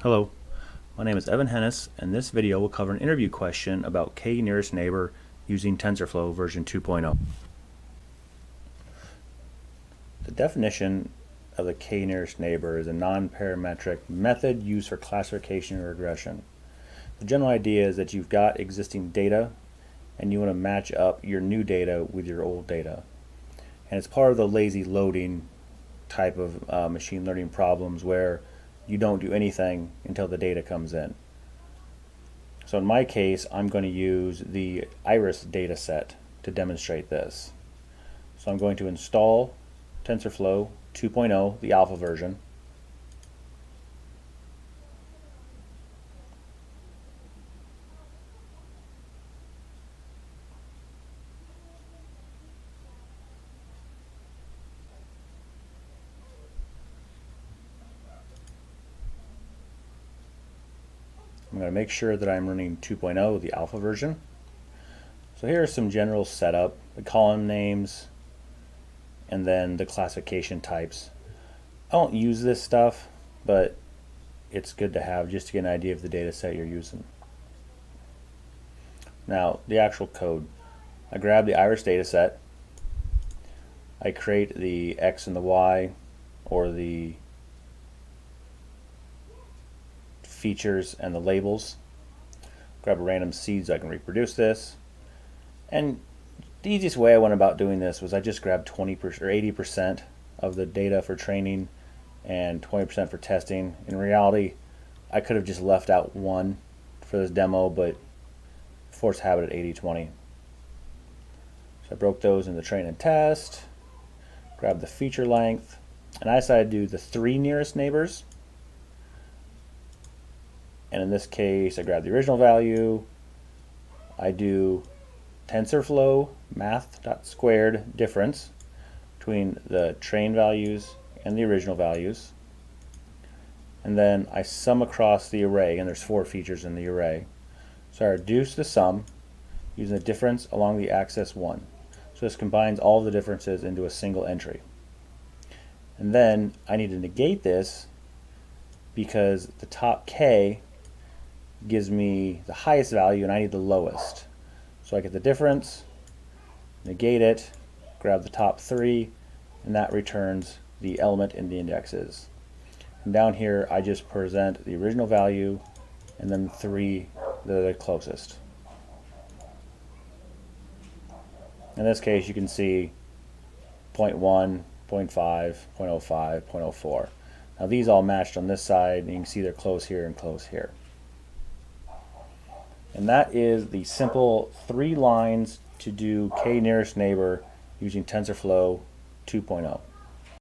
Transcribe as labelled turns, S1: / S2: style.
S1: Hello, my name is Evan Hennis, and this video will cover an interview question about k-nearest neighbor using TensorFlow version 2.0. The definition of the k-nearest neighbor is a non-parametric method used for classification and regression. The general idea is that you've got existing data and you want to match up your new data with your old data. And it's part of the lazy loading type of machine learning problems where you don't do anything until the data comes in. So in my case, I'm going to use the iris data set to demonstrate this. So I'm going to install TensorFlow 2.0, the alpha version. I'm going to make sure that I'm running 2.0, the alpha version. So here are some general setup, the column names, and then the classification types. I won't use this stuff, but it's good to have just to get an idea of the data set you're using. Now, the actual code. I grab the iris data set. I create the X and the Y, or the features and the labels. Grab a random seed so I can reproduce this. And the easiest way I went about doing this was I just grabbed 20% or 80% of the data for training and 20% for testing. In reality, I could have just left out one for this demo, but force habit at 80-20. So I broke those into train and test, grabbed the feature length, and I decided to do the 3 nearest neighbors. And in this case, I grab the original value. I do TensorFlow math.squared difference between the train values and the original values. And then I sum across the array, and there's 4 features in the array. So I reduce the sum using the difference along the axis 1. So this combines all the differences into a single entry. And then I need to negate this because the top k gives me the highest value and I need the lowest. So I get the difference, negate it, grab the top 3, and that returns the element in the indexes. And down here I just present the original value and then 3 that are the closest. In this case you can see 0.1, 0.5, 0.05, 0.04. Now these all matched on this side, and you can see they're close here and close here. And that is the simple 3 lines to do k-nearest neighbor using TensorFlow 2.0.